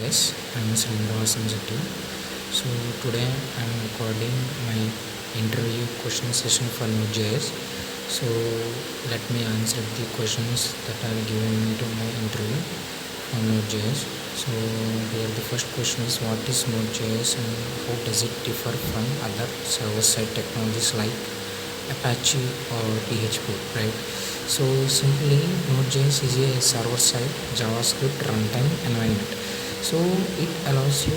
guys, I'm Srinivas So today I'm recording my interview question session for Node.js. So let me answer the questions that are given to my interview on Node.js. So here the first question is, what is Node.js and how does it differ from other server-side technologies like Apache or PHP, right? So simply Node.js is a server-side JavaScript runtime environment. So it allows you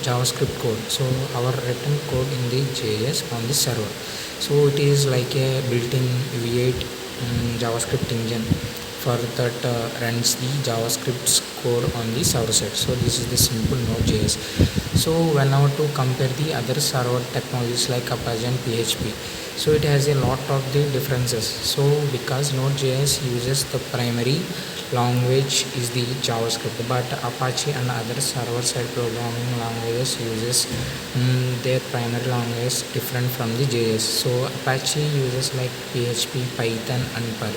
JavaScript code. So our written code in the JS on the server. So it is like a built-in V8 JavaScript engine for that runs the JavaScript code on the server side. So this is the simple Node.js. So when I want to compare the other server technologies like Apache and PHP, so it has a lot of the differences. So because Node.js uses the primary language is the JavaScript, but Apache and other server-side programming languages uses their primary language different from the JS. So Apache uses like PHP, Python and Perl.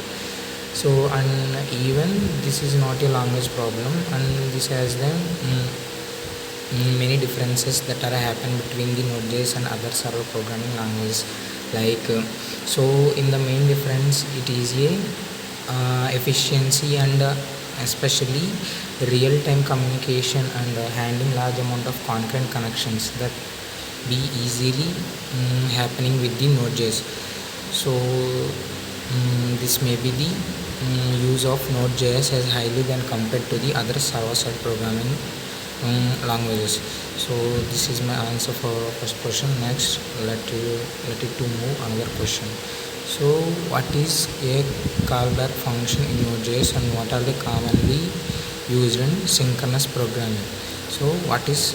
So and even this is not a language problem, and this has the many differences that are happen between the Node.js and other server programming languages. Like so in the main difference, it is a efficiency and especially real-time communication and handling large amount of concurrent connections that be easily happening with the Node.js. So this may be the use of Node.js as highly than compared to the other server-side programming languages. So this is my answer for first question. Next, let it to move another question. So what is a callback function in Node.js and what are they commonly used in synchronous programming? So what is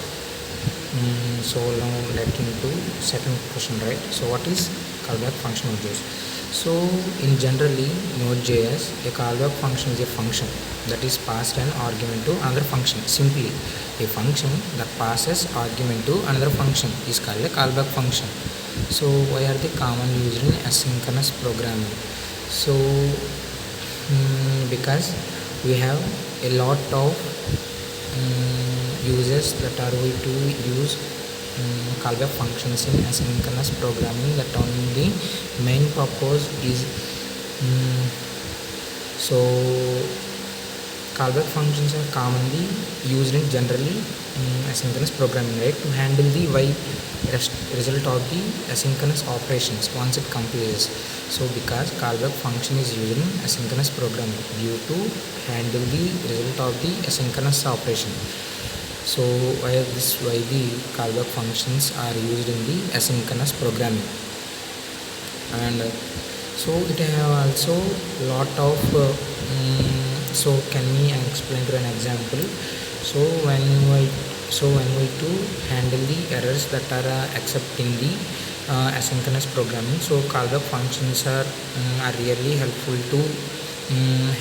so now let into second question, right? So what is callback function in Node.js? So in generally Node.js, a callback function is a function that is passed an argument to another function. Simply a function that passes argument to another function is called a callback function. So why are they common used in asynchronous programming? So because we have a lot of users that are going to use callback functions in asynchronous programming. That only main purpose is so callback functions are commonly used in generally asynchronous programming, right, to handle the result of the asynchronous operations once it completes. So because callback function is used in asynchronous programming due to handle the result of the asynchronous operation. So why the callback functions are used in the asynchronous programming. And so it have also lot of so can we explain to an example? So when we to handle the errors that are accepting the asynchronous programming, so callback functions are really helpful to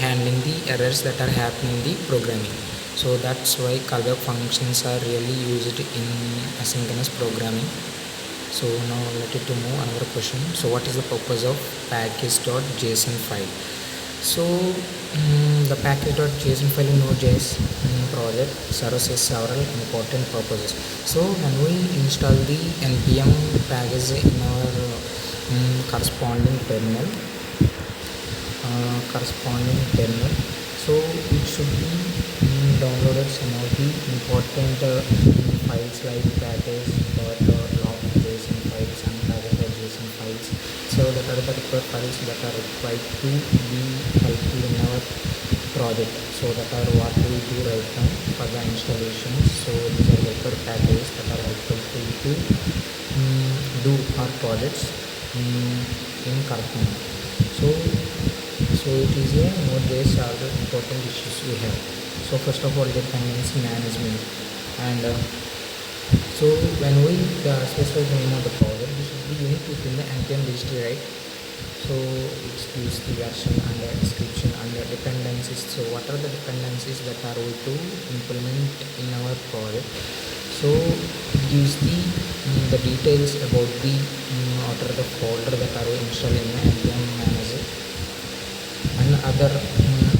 handling the errors that are happening in the programming. So that's why callback functions are really used in asynchronous programming. So now let it to move another question. So what is the purpose of package.json file? So the package.json file in Node.js project serves several important purposes. So when we install the npm package in our corresponding terminal, so it should be downloaded some of the important files like package.log.json files and package.json files. So that are the required files that are required to be helpful in our project. So that are what we do right now for the installation. So these are required packages that are helpful to do our projects in Kartman. So it is a Node.js are the important issues we have. So first of all, dependency management, and so when we specify the name of the project, this should be unique within the npm registry, right? So it gives the version and the description and the dependencies. So what are the dependencies that are we to implement in our project? So it gives the details about the what are the folder that are installed in the npm manager and other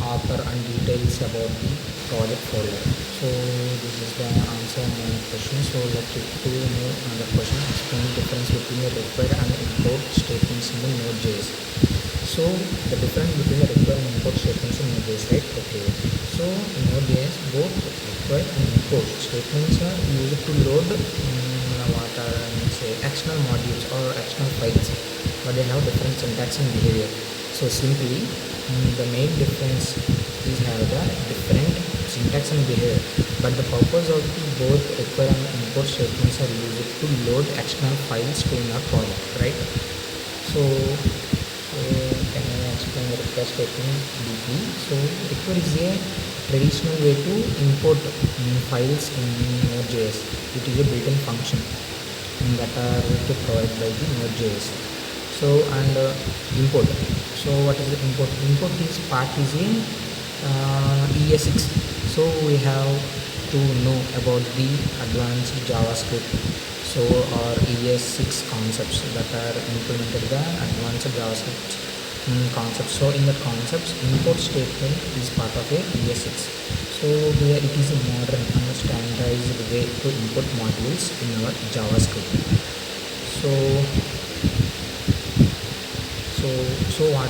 author and details about the project folder. So this is the answer on my question. So let's to know another question. Explain the difference between the require and import statements in the Node.js. So the difference between the require and import statements in Node.js, right? Okay. So in Node.js, both require and import statements are used to load what are say external modules or external files, but they have different syntax and behavior. So simply, the main difference is have the different syntax and behavior, but the purpose of both require and import statements are used to load external files to in our project, right? So can I explain the require statement deeply? So require is a traditional way to import files in Node.js. It is a built-in function that are provided by the Node.js. So and import. So what is the import? Import is part is a ES6. So we have to know about the advanced JavaScript. So or ES6 concepts that are implemented the advanced JavaScript concepts. So in the concepts, import statement is part of a ES6. So here it is a modern and standardized way to import modules in our JavaScript. So what,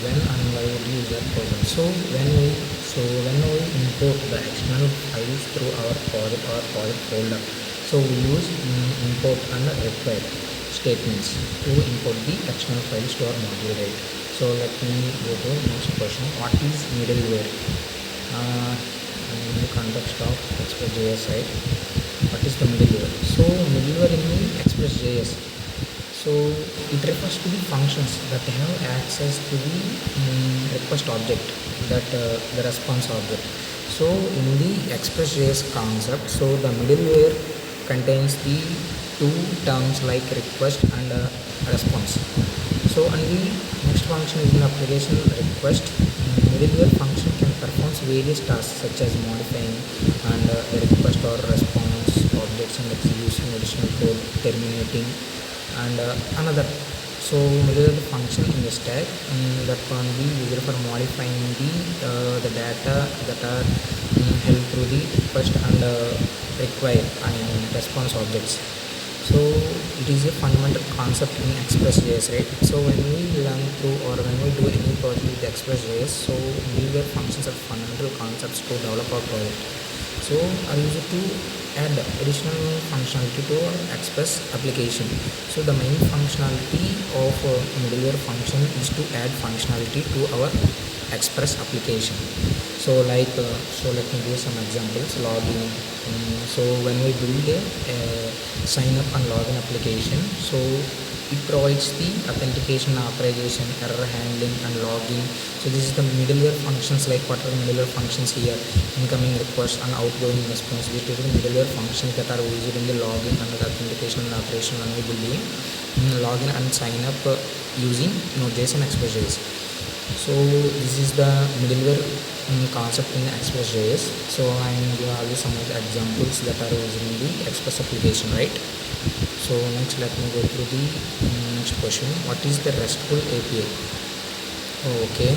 when and why would you use that program? So when we import the external files through our project or project folder, so we use import and require statements to import the external files to our module, right? So let me go to the next question. What is middleware? In the context of Express.js, right? What is the middleware? So middleware in the Express.js, so it refers to the functions that have access to the request object, that the response object. So in the Express.js concept, so the middleware contains the two terms like request and response. So and the next function is an application request. Middleware function can perform various tasks such as modifying and the request or response objects and executing additional code, terminating and another. So middleware function in the stack that can be used for modifying the data that are held through the request and require and response objects. So it is a fundamental concept in Express.js, right? So when we learn through or when we do any project with Express.js, so middleware functions are fundamental concepts to develop our project. So I use it to add additional functionality to our Express application. So the main functionality of middleware function is to add functionality to our Express application. So like so let me give some examples. Login. So when we build a sign up and login application, so it provides the authentication, authorization, error handling and login. So this is the middleware functions, like what are the middleware functions here: incoming request and outgoing response. These are the middleware functions that are used in the login and the authentication and authorization when we build login and sign up using Node.js and Express.js. So this is the middleware concept in Express.js. So I am giving all some of the examples that are used in the Express application, right? So next let me go through the next question. What is the RESTful API? Okay,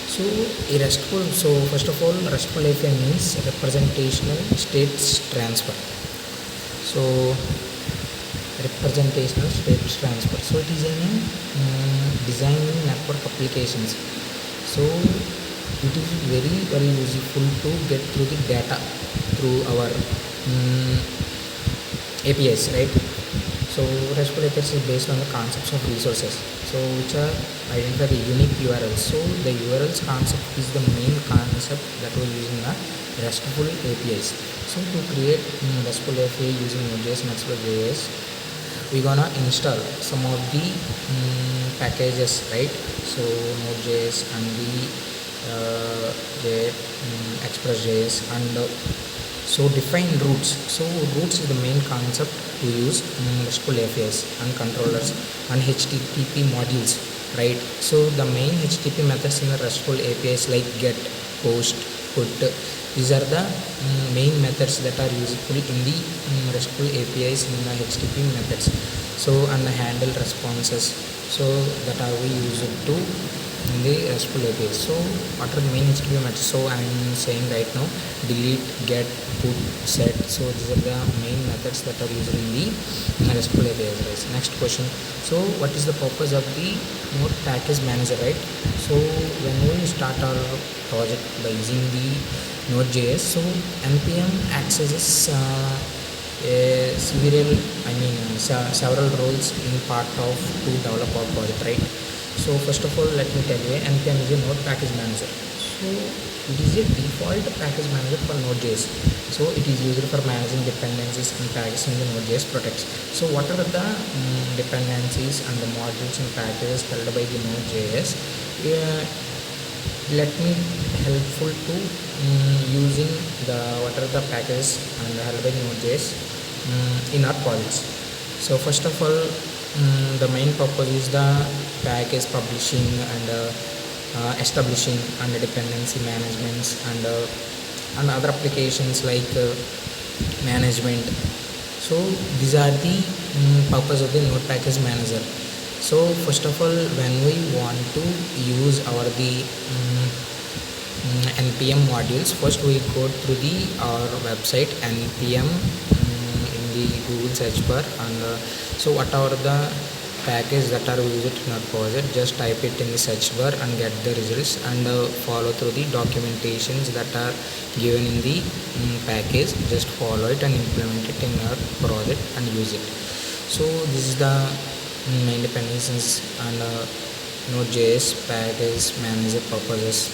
so a RESTful, so first of all, RESTful API means representational states transfer. So representational states transfer, so it is in designing network applications. So it is very useful to get through the data through our APIs, right? So RESTful APIs is based on the concepts of resources, so which are identify the unique URLs. So the URLs concept is the main concept that we're using the RESTful APIs. So to create RESTful API using Node.js and Express.js, we're gonna install some of the packages, right? So Node.js and the Express.js and so define routes. So routes is the main concept to use RESTful APIs and controllers and HTTP modules, right? So the main HTTP methods in the RESTful APIs like get, post, put. These are the main methods that are useful in the RESTful APIs in the HTTP methods. So and the handle responses. So that are we use it to in the RESTful API. So what are the main HTTP methods? So I am saying right now delete, get, put, set. So these are the main methods that are used in the RESTful APIs, right? Next question. So what is the purpose of the Node package manager, right? So when we start our project by using the Node.js, so npm accesses several roles in part of to develop our project, right? So first of all, let me tell you, npm is a Node package manager. So it is a default package manager for Node.js. So it is used for managing dependencies and packages in the Node.js projects. So what are the dependencies and the modules and packages held by the Node.js? Let me helpful to using the what are the packages and held by Node.js in our projects. So first of all, the main purpose is the package publishing and establishing and dependency managements and other applications like management. So these are the purpose of the Node package manager. So first of all, when we want to use our the npm modules, first we go through the our website npm in the Google search bar, and so what are the package that are used in our project, just type it in the search bar and get the results, and follow through the documentations that are given in the package. Just follow it and implement it in our project and use it. So this is the main dependencies and Node.js package manager purposes.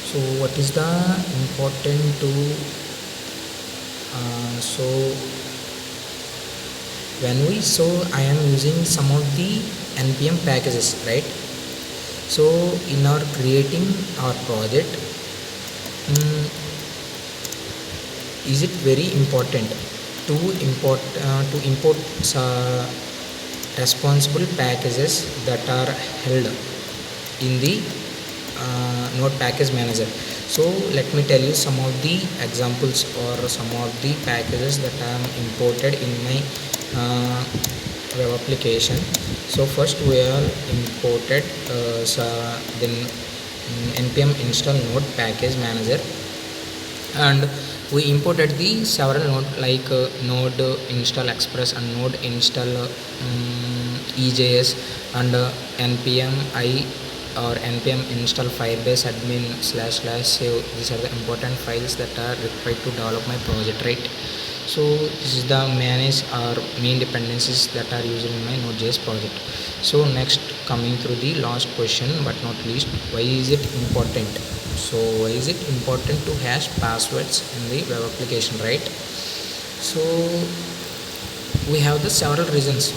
So what is the important to so when we I am using some of the npm packages, right? So in our creating our project, is it very important to import responsible packages that are held in the Node package manager. So let me tell you some of the examples or some of the packages that I am imported in my web application. So first we are imported then npm install Node package manager, and we imported the several node like node install express and node install ejs and npm I or npm install firebase admin / save. These are the important files that are required to develop my project, right? So this is the manage or main dependencies that are used in my Node.js project. So next, coming through the last question but not least, why is it important? So why is it important to hash passwords in the web application, right? So we have the several reasons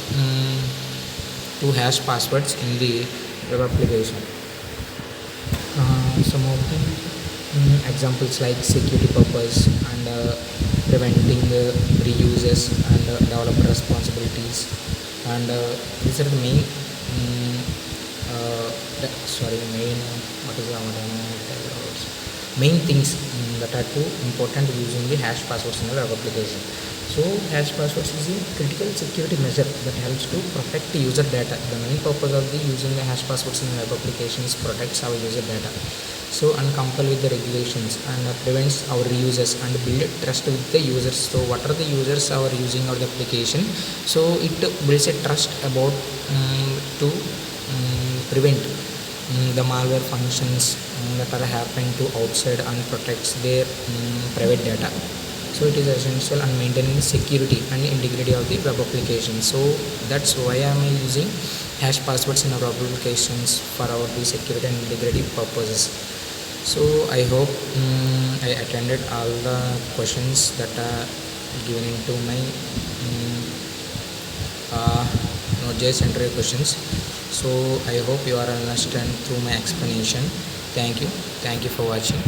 to hash passwords in the web application. Some of the examples like security purpose and preventing reuses and developer responsibilities, and these are the main main things that are too important using the hash passwords in the web application. So hash passwords is a critical security measure that helps to protect the user data. The main purpose of the using the hash passwords in the web application is protects our user data. So and comply with the regulations and prevents our reusers and build trust with the users. So what are the users are using our application? So it builds a trust about to prevent the malware functions that are happening to outside and protects their private data. So it is essential and maintaining the security and integrity of the web application. So that's why I am using hash passwords in our web applications for our security and integrity purposes. So I hope I attended all the questions that are given into my Node.js interview questions. So I hope you are understand through my explanation. Thank you for watching.